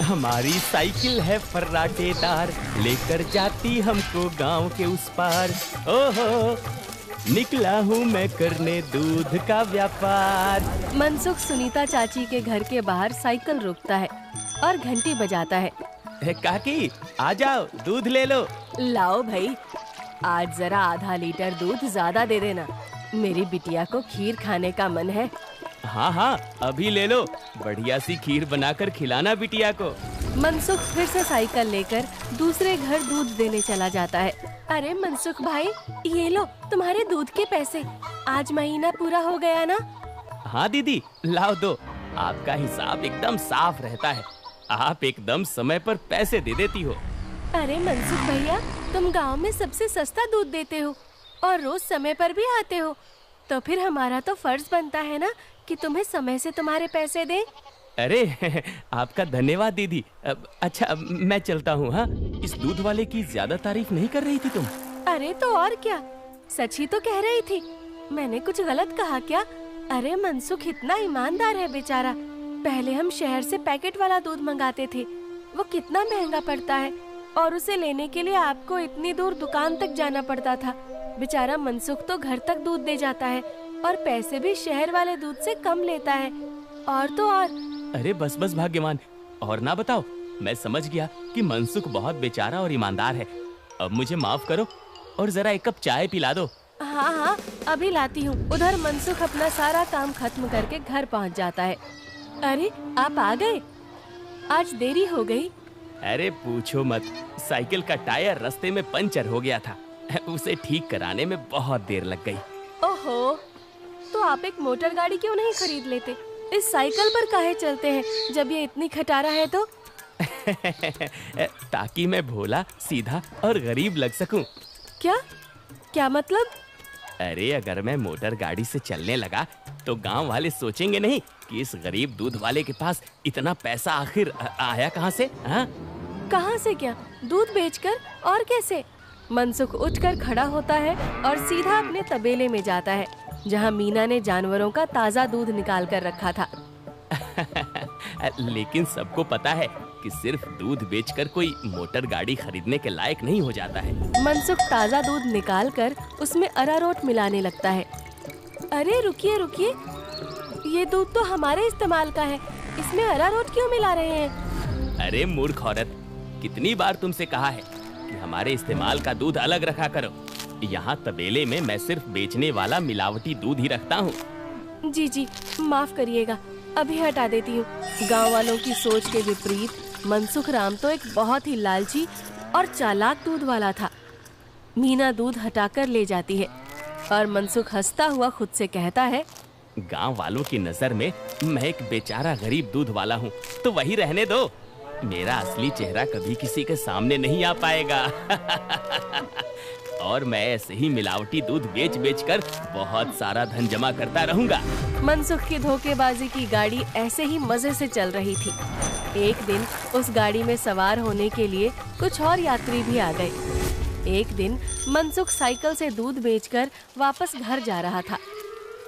हमारी साइकिल है फर्राटेदार, लेकर जाती हमको गांव के उस पार। ओहो, निकला हूँ मैं करने दूध का व्यापार। मनसुख सुनीता चाची के घर के बाहर साइकिल रोकता है और घंटी बजाता है। काकी, आ जाओ, दूध ले लो। लाओ भाई, आज जरा आधा लीटर दूध ज्यादा दे देना, मेरी बिटिया को खीर खाने का मन है। हाँ हाँ, अभी ले लो, बढ़िया सी खीर बनाकर खिलाना बिटिया को। मनसुख फिर से साइकिल लेकर दूसरे घर दूध देने चला जाता है। अरे मनसुख भाई, ये लो तुम्हारे दूध के पैसे, आज महीना पूरा हो गया ना? हाँ दीदी, लाओ दो, आपका हिसाब एकदम साफ रहता है, आप एकदम समय पर पैसे दे देती हो। अरे मनसुख भैया, तुम गांव में सबसे सस्ता दूध देते हो और रोज समय पर भी आते हो, तो फिर हमारा तो फर्ज बनता है ना कि तुम्हें समय से तुम्हारे पैसे दें। अरे आपका धन्यवाद दीदी। अच्छा, मैं चलता हूँ। हाँ, इस दूध वाले की ज्यादा तारीफ नहीं कर रही थी तुम? अरे तो और क्या, सच ही तो कह रही थी, मैंने कुछ गलत कहा क्या? अरे मनसुख इतना ईमानदार है बेचारा। पहले हम शहर से पैकेट वाला दूध मंगाते थे, वो कितना महंगा पड़ता है, और उसे लेने के लिए आपको इतनी दूर दुकान तक जाना पड़ता था। बेचारा मनसुख तो घर तक दूध दे जाता है और पैसे भी शहर वाले दूध से कम लेता है। और तो और। अरे बस बस भाग्यवान, और ना बताओ, मैं समझ गया कि मनसुख बहुत बेचारा और ईमानदार है। अब मुझे माफ करो और जरा एक कप चाय पिला दो। हाँ हाँ, अभी लाती हूँ। उधर मनसुख अपना सारा काम खत्म करके घर पहुँच जाता है। अरे आप आ गए, आज देरी हो गई। अरे पूछो मत, साइकिल का टायर रास्ते में पंचर हो गया था, उसे ठीक कराने में बहुत देर लग गई। ओहो, तो आप एक मोटर गाड़ी क्यों नहीं खरीद लेते? इस साइकिल पर काहे चलते हैं जब ये इतनी खटारा है तो? ताकि मैं भोला, सीधा और गरीब लग सकूं। क्या क्या मतलब? अरे अगर मैं मोटर गाड़ी से चलने लगा तो गांव वाले सोचेंगे नहीं कि इस गरीब दूध वाले के पास इतना पैसा आखिर आया कहां से? हाँ, कहां से क्या? दूध बेचकर? और कैसे? मनसुख उठकर खड़ा होता है और सीधा अपने तबेले में जाता है, जहां मीना ने जानवरों का ताजा दूध निकाल कर रखा था। लेकिन सबको पता है कि सिर्फ दूध बेचकर कोई मोटर गाड़ी खरीदने के लायक नहीं हो जाता है। मनसुख ताजा दूध निकालकर उसमें अरारोट मिलाने लगता है। अरे रुकिए रुकिए, ये दूध तो हमारे इस्तेमाल का है, इसमें अरारोट क्यों मिला रहे हैं? अरे मूर्ख औरत, कितनी बार तुमसे कहा है कि हमारे इस्तेमाल का दूध अलग रखा करो। यहाँ तबेले में मैं सिर्फ बेचने वाला मिलावटी दूध ही रखता हूँ। जी जी, माफ करिएगा, अभी हटा देती हूँ। गांव वालों की सोच के विपरीत मनसुख राम तो एक बहुत ही लालची और चालाक दूध वाला था। मीना दूध हटाकर ले जाती है और मनसुख हंसता हुआ खुद से कहता है, गांव वालों की नजर में मैं एक बेचारा गरीब दूध वाला हूँ, तो वही रहने दो। मेरा असली चेहरा कभी किसी के सामने नहीं आ पाएगा। और मैं ऐसे ही मिलावटी दूध बेच बेच कर बहुत सारा धन जमा करता रहूंगा। मनसुख की धोखेबाजी की गाड़ी ऐसे ही मजे से चल रही थी। एक दिन उस गाड़ी में सवार होने के लिए कुछ और यात्री भी आ गए। एक दिन मनसुख साइकिल से दूध बेचकर वापस घर जा रहा था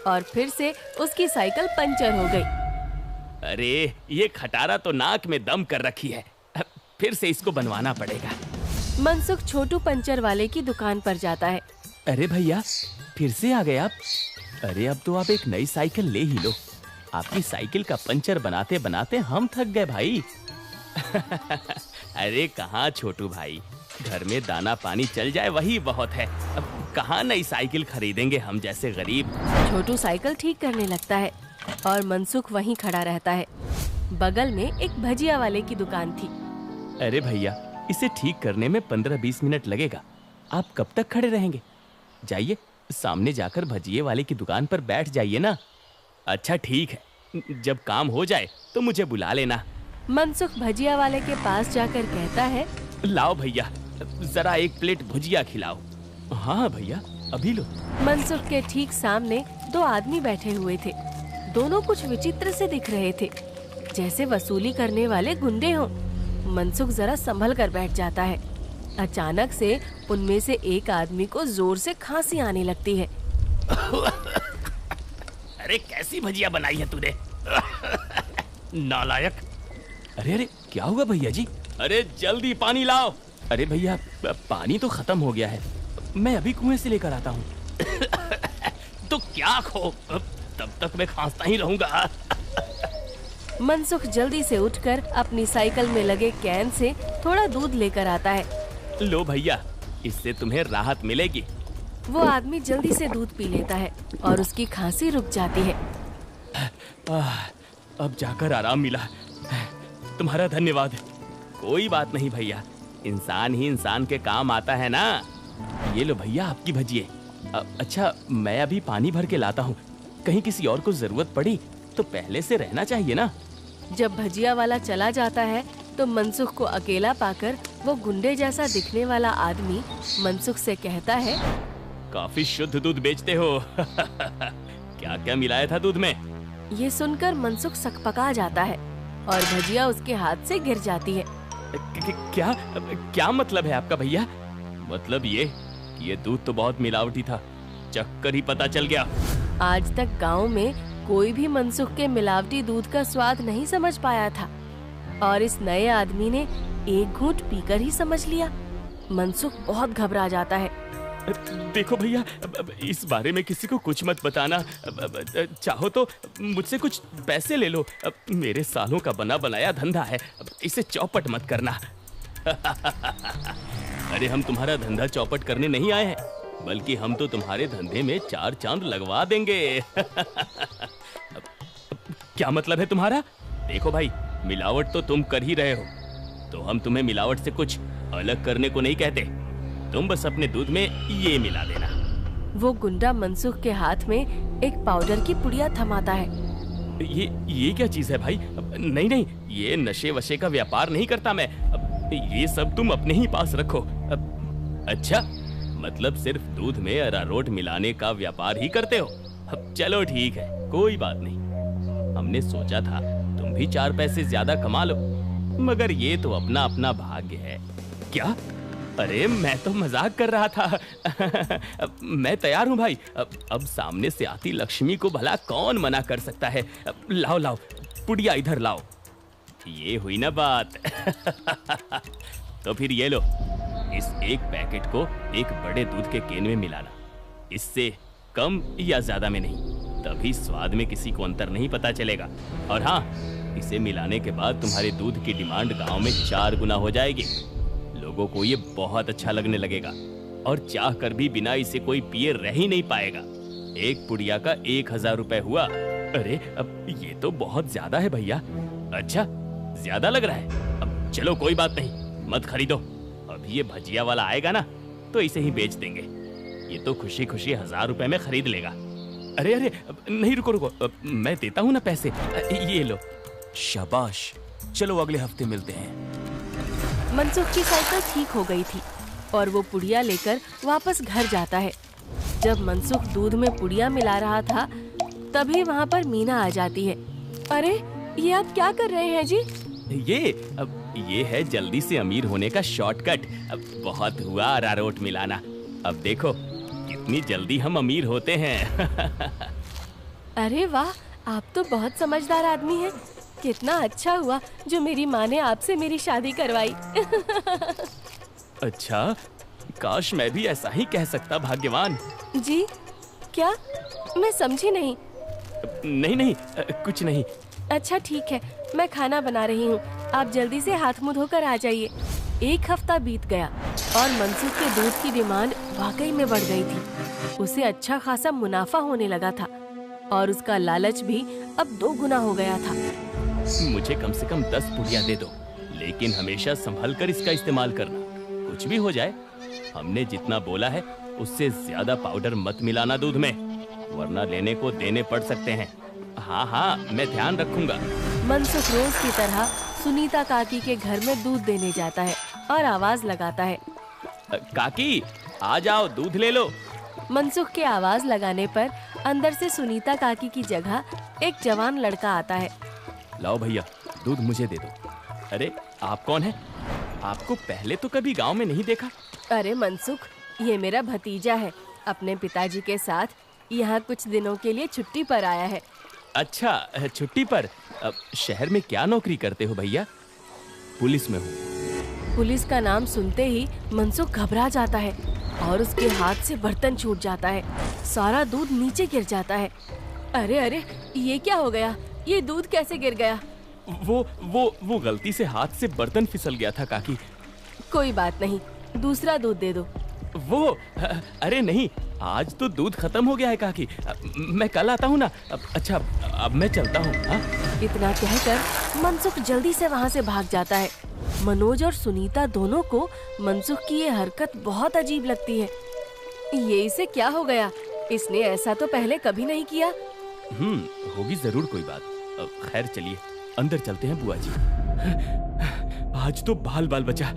और फिर से उसकी साइकिल पंचर हो गई। अरे ये खटारा तो नाक में दम कर रखी है, फिर से इसको बनवाना पड़ेगा। मनसुख छोटू पंचर वाले की दुकान पर जाता है। अरे भैया, फिर से आ गए आप? अरे अब तो आप एक नई साइकिल ले ही लो, आपकी साइकिल का पंचर बनाते बनाते हम थक गए भाई। अरे कहाँ छोटू भाई, घर में दाना पानी चल जाए वही बहुत है, अब कहाँ नई साइकिल खरीदेंगे हम जैसे गरीब। छोटू साइकिल ठीक करने लगता है और मनसुख वहीं खड़ा रहता है। बगल में एक भजिया वाले की दुकान थी। अरे भैया, इसे ठीक करने में 15-20 मिनट लगेगा, आप कब तक खड़े रहेंगे? जाइए, सामने जाकर भजिए वाले की दुकान पर बैठ जाइए ना। अच्छा ठीक है, जब काम हो जाए तो मुझे बुला लेना। मनसुख भजिया वाले के पास जाकर कहता है, लाओ भैया, जरा एक प्लेट भुजिया खिलाओ। हाँ भैया, अभी लो। मनसुख के ठीक सामने दो आदमी बैठे हुए थे। दोनों कुछ विचित्र से दिख रहे थे, जैसे वसूली करने वाले गुंडे हों। मनसुख जरा संभल कर बैठ जाता है। अचानक से उनमें से एक आदमी को जोर से खांसी आने लगती है। अरे कैसी भजिया बनाई है तूने? नालायक, अरे अरे क्या हुआ भैया जी? अरे जल्दी पानी लाओ। अरे भैया पानी तो खत्म हो गया है, मैं अभी कुएं से लेकर आता हूँ। तो क्या खो, तब तक मैं खांसता ही रहूंगा। मनसुख जल्दी से उठकर अपनी साइकिल में लगे कैन से थोड़ा दूध लेकर आता है। लो भैया, इससे तुम्हें राहत मिलेगी। वो आदमी जल्दी से दूध पी लेता है और उसकी खांसी रुक जाती है। अब जाकर आराम मिला, तुम्हारा धन्यवाद। कोई बात नहीं भैया, इंसान ही इंसान के काम आता है ना। ये लो भैया आपकी भजिए। अच्छा मैं अभी पानी भर के लाता हूँ, कहीं किसी और को जरूरत पड़ी तो पहले से रहना चाहिए ना। जब भजिया वाला चला जाता है तो मनसुख को अकेला पाकर वो गुंडे जैसा दिखने वाला आदमी मनसुख से कहता है, काफी शुद्ध दूध बेचते हो। क्या क्या मिलाया था दूध में? ये सुनकर मनसुख सकपका जाता है और भजिया उसके हाथ से गिर जाती है। क्या क्या मतलब है आपका भैया? मतलब ये कि ये दूध तो बहुत मिलावटी था, चक्कर ही पता चल गया। आज तक गांव में कोई भी मनसुख के मिलावटी दूध का स्वाद नहीं समझ पाया था और इस नए आदमी ने एक घूंट पीकर ही समझ लिया। मनसुख बहुत घबरा जाता है। देखो भैया, इस बारे में किसी को कुछ मत बताना। चाहो तो मुझसे कुछ पैसे ले लो, मेरे सालों का बना बनाया धंधा है, इसे चौपट मत करना। अरे हम तुम्हारा धंधा चौपट करने नहीं आए हैं, बल्कि हम तो तुम्हारे धंधे में 4 चांद लगवा देंगे। क्या मतलब है तुम्हारा? देखो भाई, मिलावट तो तुम कर ही रहे हो, तो हम तुम्हें मिलावट से कुछ अलग करने को नहीं कहते। तुम बस अपने दूध में ये मिला देना। वो गुंडा मनसुख के हाथ में एक पाउडर की पुड़िया थमाता है। ये क्या चीज है भाई? नहीं नहीं, ये नशे वशे का व्यापार नहीं करता मैं। ये सब तुम अपने ही पास रखो। अच्छा, मतलब सिर्फ दूध में अरारोट मिलाने का व्यापार ही करते हो? चलो ठीक है, कोई बात नहीं। हमने सोचा था तुम भी 4 पैसे ज्यादा कमा लो, मगर ये तो अपना अपना भाग्य है। क्या? अरे मैं तो मजाक कर रहा था। मैं तैयार हूँ भाई। अब सामने से आती लक्ष्मी को भला कौन मना कर सकता है। लाओ लाओ, पुड़िया इधर लाओ। ये हुई ना बात। तो फिर ये लो, इस एक पैकेट को एक बड़े दूध के केन में मिलाना। इससे कम या ज्यादा में नहीं, तभी स्वाद में किसी को अंतर नहीं पता चलेगा। और हाँ, इसे मिलाने के बाद तुम्हारे दूध की डिमांड गांव में 4 गुना हो जाएगी। लोगों को ये बहुत अच्छा लगने लगेगा और चाह कर भी बिना इसे कोई पिए रह ही नहीं पाएगा। एक पुड़िया का 1000 रुपए हुआ। अरे अब ये तो बहुत ज्यादा है भैया। अच्छा, ज्यादा लग रहा है? अब चलो कोई बात नहीं, मत खरीदो। अभी ये भजिया वाला आएगा ना, तो इसे ही बेच देंगे। ये तो खुशी खुशी 1000 रुपए में खरीद लेगा। अरे अरे नहीं, रुको रुको, मैं देता हूँ ना पैसे। ये लो। शाबाश, चलो अगले हफ्ते मिलते हैं। मनसुख की साइकिल ठीक हो गई थी और वो पुड़िया लेकर वापस घर जाता है। जब मनसुख दूध में पुड़िया मिला रहा था, तभी वहाँ पर मीना आ जाती है। अरे ये आप क्या कर रहे हैं जी? ये है जल्दी से अमीर होने का शॉर्टकट। बहुत हुआ अरारोट मिलाना, अब देखो कितनी जल्दी हम अमीर होते हैं। अरे वाह, आप तो बहुत समझदार आदमी हैं। कितना अच्छा हुआ जो मेरी माँ ने आपसे मेरी शादी करवाई। अच्छा, काश मैं भी ऐसा ही कह सकता, भाग्यवान। जी क्या? मैं समझी नहीं। नहीं नहीं, कुछ नहीं। अच्छा ठीक है, मैं खाना बना रही हूँ, आप जल्दी से हाथ मुंह धोकर आ जाइए। 1 हफ्ता बीत गया और मनसुख के दूध की डिमांड वाकई में बढ़ गई थी। उसे अच्छा खासा मुनाफा होने लगा था और उसका लालच भी अब 2 गुना हो गया था। मुझे कम से कम 10 पुड़िया दे दो, लेकिन हमेशा संभल कर इसका इस्तेमाल करना। कुछ भी हो जाए, हमने जितना बोला है उससे ज्यादा पाउडर मत मिलाना दूध में, वरना लेने को देने पड़ सकते हैं। हाँ हाँ, मैं ध्यान रखूंगा। मनसुख रोज की तरह सुनीता काकी के घर में दूध देने जाता है और आवाज लगाता है, काकी आ जाओ, दूध ले लो। मनसुख के आवाज लगाने पर अंदर से सुनीता काकी की जगह एक जवान लड़का आता है। लाओ भैया, दूध मुझे दे दो। अरे आप कौन है? आपको पहले तो कभी गांव में नहीं देखा। अरे मनसुख, ये मेरा भतीजा है, अपने पिताजी के साथ यहाँ कुछ दिनों के लिए छुट्टी पर आया है। अच्छा, छुट्टी पर? शहर में क्या नौकरी करते हो भैया? पुलिस में हूँ। पुलिस का नाम सुनते ही मनसुख घबरा जाता है और उसके हाथ से बर्तन छूट जाता है। सारा दूध नीचे गिर जाता है। अरे अरे, ये क्या हो गया? ये दूध कैसे गिर गया? वो गलती से हाथ से बर्तन फिसल गया था काकी। कोई बात नहीं, दूसरा दूध दे दो। अरे नहीं, आज तो दूध खत्म हो गया है काकी। मैं कल आता हूँ ना। अच्छा, अब मैं चलता हूँ। इतना कहकर मनसुख जल्दी से वहाँ से भाग जाता है। मनोज और सुनीता दोनों को मनसुख की ये हरकत बहुत अजीब लगती है। ये इसे क्या हो गया? इसने ऐसा तो पहले कभी नहीं किया। होगी जरूर कोई बात। खैर चलिए अंदर चलते हैं बुआ जी। आज तो बाल बाल बचा।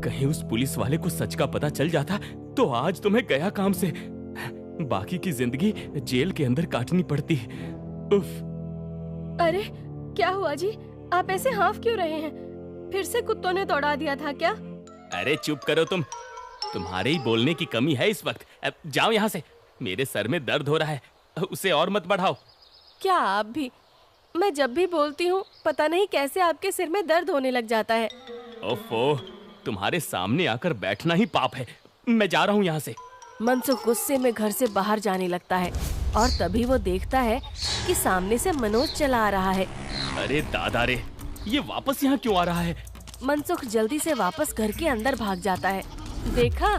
कहीं उस पुलिस वाले को सच का पता चल जाता तो आज तो मैं गया काम से। बाकी की जिंदगी जेल के अंदर काटनी पड़ती। उफ। अरे क्या हुआ जी? आप ऐसे हाफ क्यों रहे हैं? फिर से कुत्तों ने दौड़ा दिया था क्या? अरे चुप करो तुम। तुम्हारे ही बोलने की कमी है इस वक्त। अब जाओ यहाँ से। मेरे सर में दर्द हो रहा है, उसे और मत बढ़ाओ। क्या आप भी? मैं जब भी बोलती हूँ पता नहीं कैसे आपके सिर में दर्द होने लग जाता है। ओफो, तुम्हारे सामने आकर बैठना ही पाप है। मैं जा रहा हूँ यहाँ से। मनसुख गुस्से में घर से बाहर जाने लगता है और तभी वो देखता है कि सामने से मनोज चला आ रहा है। अरे दादा रे, ये वापस यहाँ क्यों आ रहा है? मनसुख जल्दी से वापस घर के अंदर भाग जाता है। देखा,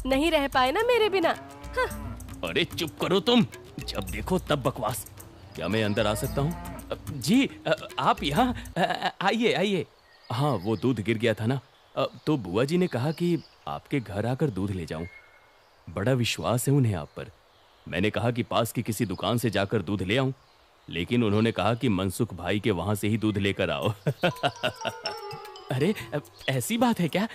नहीं रह पाए ना मेरे बिना। हाँ। अरे चुप करो तुम, जब देखो तब बकवास। क्या मैं अंदर आ सकता हूँ? जी आप यहाँ आइए आइए। हाँ, वो दूध गिर गया था ना, तो बुआ जी ने कहा कि आपके घर आकर दूध ले जाऊं। बड़ा विश्वास है उन्हें आप पर। मैंने कहा कि पास की किसी दुकान से जाकर दूध ले आऊं, लेकिन उन्होंने कहा कि मनसुख भाई के वहां से ही दूध लेकर आओ। अरे ऐसी बात है क्या?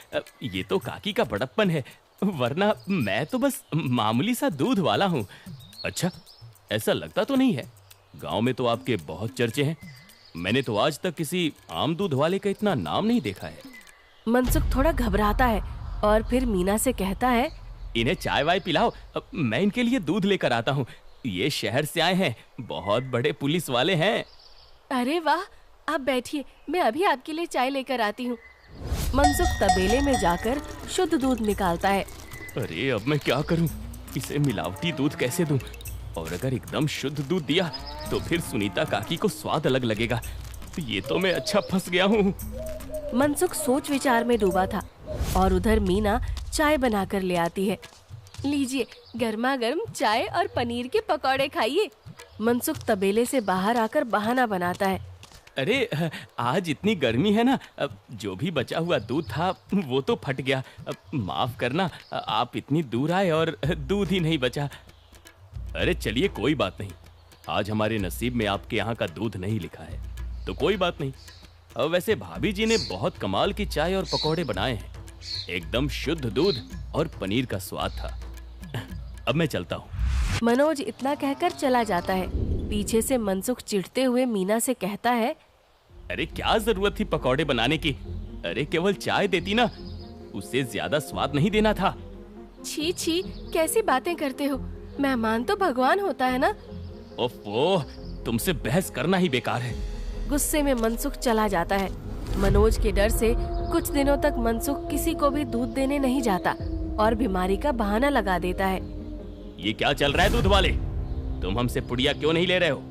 ये तो काकी का बड़प्पन है, वरना मैं तो बस मामूली सा दूध वाला हूँ। अच्छा, ऐसा लगता तो नहीं है। गांव में तो आपके बहुत चर्चे हैं। मैंने तो आज तक किसी आम दूध वाले का इतना नाम नहीं देखा है। मनसुख थोड़ा घबराता है और फिर मीना से कहता है, इन्हें चाय वाय पिलाओ, मैं इनके लिए दूध लेकर आता हूँ। ये शहर से आए हैं, बहुत बड़े पुलिस वाले हैं। अरे वाह, आप बैठिए, मैं अभी आपके लिए चाय लेकर आती हूँ। मनसुख तबेले में जाकर शुद्ध दूध निकालता है। अरे अब मैं क्या करूँ? इसे मिलावटी दूध कैसे दूँ? और अगर एकदम शुद्ध दूध दिया तो फिर सुनीता काकी को स्वाद अलग लगेगा। ये तो मैं अच्छा फंस गया हूँ। मनसुख सोच विचार में डूबा था और उधर मीना चाय बनाकर ले आती है। लीजिए, गर्मा गर्म चाय और पनीर के पकौड़े खाइए। मनसुख तबेले से बाहर आकर बहाना बनाता है। अरे आज इतनी गर्मी है ना, जो भी बचा हुआ दूध था वो तो फट गया। माफ करना, आप इतनी दूर आए और दूध ही नहीं बचा। अरे चलिए कोई बात नहीं, आज हमारे नसीब में आपके यहाँ का दूध नहीं लिखा है तो कोई बात नहीं। वैसे भाभी जी ने बहुत कमाल की चाय और पकौड़े बनाए हैं। एकदम शुद्ध दूध और पनीर का स्वाद था। अब मैं चलता हूँ। मनोज इतना कहकर चला जाता है। पीछे से मनसुख चिढ़ते हुए मीना से कहता है, अरे क्या जरूरत थी पकौड़े बनाने की? अरे केवल चाय देती ना, उससे ज्यादा स्वाद नहीं देना था। छी छी, कैसी बातें करते हो? मेहमान तो भगवान होता है ना। ओफो, तुमसे बहस करना ही बेकार है। गुस्से में मनसुख चला जाता है। मनोज के डर से कुछ दिनों तक मनसुख किसी को भी दूध देने नहीं जाता और बीमारी का बहाना लगा देता है। ये क्या चल रहा है दूध वाले? तुम हमसे पुड़िया क्यों नहीं ले रहे हो?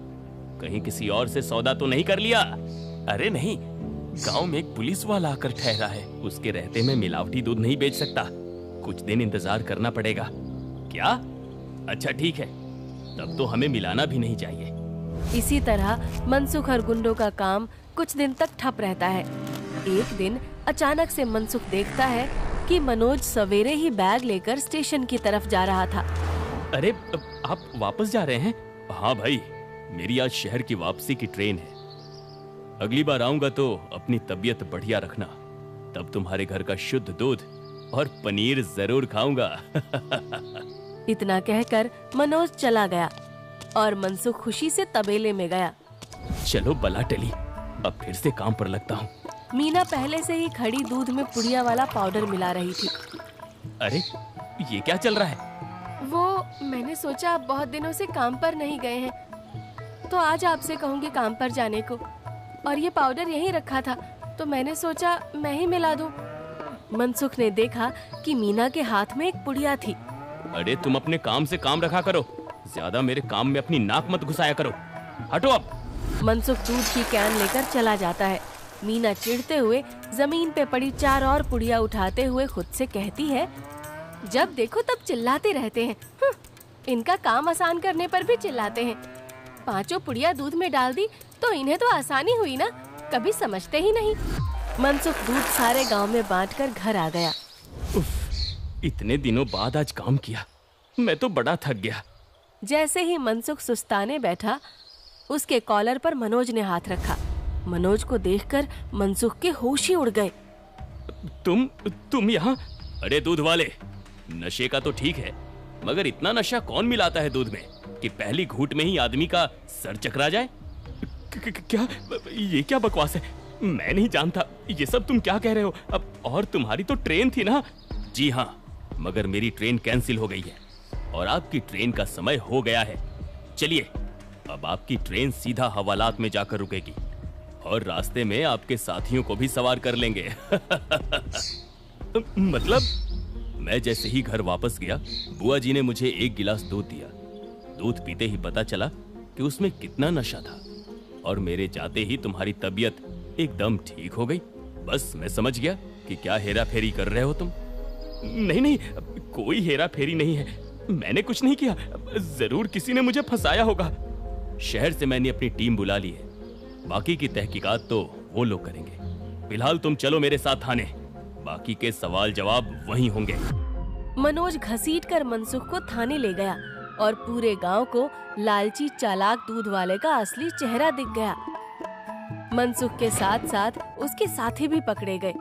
कहीं किसी और से सौदा तो नहीं कर लिया? अरे नहीं, गांव में एक पुलिस वाला आकर ठहरा है। उसके रहते मैं मिलावटी दूध नहीं बेच सकता। कुछ दिन इंतजार करना पड़ेगा। क्या? अच्छा ठीक है, तब तो हमें मिलाना भी नहीं चाहिए। इसी तरह मनसुख और गुंडों का काम कुछ दिन तक ठप रहता है। एक दिन अचानक से मनसुख देखता है कि मनोज सवेरे ही बैग लेकर स्टेशन की तरफ जा रहा था। अरे आप वापस जा रहे हैं? हाँ भाई, मेरी आज शहर की वापसी की ट्रेन है। अगली बार आऊंगा तो अपनी तबीयत बढ़िया रखना, तब तुम्हारे घर का शुद्ध दूध और पनीर जरूर खाऊंगा। इतना कहकर मनोज चला गया और मनसुख खुशी से तबेले में गया। चलो बला टली, अब फिर से काम पर लगता हूँ। मीना पहले से ही खड़ी दूध में पुड़िया वाला पाउडर मिला रही थी। अरे ये क्या चल रहा है? वो मैंने सोचा आप बहुत दिनों से काम पर नहीं गए हैं तो आज आपसे कहूँगी काम पर जाने को, और ये पाउडर यहीं रखा था, तो मैंने सोचा मैं ही मिला दूं। मनसुख ने देखा कि मीना के हाथ में एक पुड़िया थी। अरे तुम अपने काम से काम रखा करो, ज्यादा मेरे काम में अपनी नाक मत घुसाया करो। हटो अब। मनसुख दूध की कैन लेकर चला जाता है। मीना चिढ़ते हुए जमीन पे पड़ी 4 और पुड़िया उठाते हुए खुद से कहती है, जब देखो तब चिल्लाते रहते हैं। इनका काम आसान करने पर भी चिल्लाते हैं। 5 पुड़िया दूध में डाल दी तो इन्हें तो आसानी हुई ना, कभी समझते ही नहीं। मनसुख दूध सारे गांव में बांटकर घर आ गया। उफ, इतने दिनों बाद आज काम किया, मैं तो बड़ा थक गया। जैसे ही मनसुख सुस्ताने बैठा, उसके कॉलर पर मनोज ने हाथ रखा। मनोज को देखकर मनसुख के होश ही उड़ गए। तुम यहाँ? अरे दूध वाले, नशे का तो ठीक है, मगर इतना नशा कौन मिलाता है दूध में कि पहली घूंट में ही आदमी का सर चकरा जाए? क्या ये क्या बकवास है? मैं नहीं जानता ये सब तुम क्या कह रहे हो। अब और तुम्हारी तो ट्रेन थी ना? जी हाँ, मगर मेरी ट्रेन कैंसिल हो गई है और आपकी ट्रेन का समय हो गया है। चलिए, अब आपकी ट्रेन सीधा हवालात में जाकर रुकेगी और रास्ते में आपके साथियों को भी सवार कर लेंगे। मतलब मैं जैसे ही घर वापस गया, बुआ जी ने मुझे 1 गिलास दूध दिया। दूध पीते ही पता चला कि उसमें कितना नशा था और मेरे जाते ही तुम्हारी तबीयत एकदम ठीक हो गई। बस मैं समझ गया कि क्या हेरा फेरी कर रहे हो तुम। नहीं, कोई हेरा फेरी नहीं है, मैंने कुछ नहीं किया। जरूर किसी ने मुझे फंसाया होगा। शहर से मैंने अपनी टीम बुला ली है, बाकी की तहकीकात तो वो लोग करेंगे। फिलहाल तुम चलो मेरे साथ थाने, बाकी के सवाल जवाब वहीं होंगे। मनोज घसीटकर मनसुख को थाने ले गया और पूरे गांव को लालची चालाक दूध वाले का असली चेहरा दिख गया। मनसुख के साथ साथ उसके साथी भी पकड़े गए।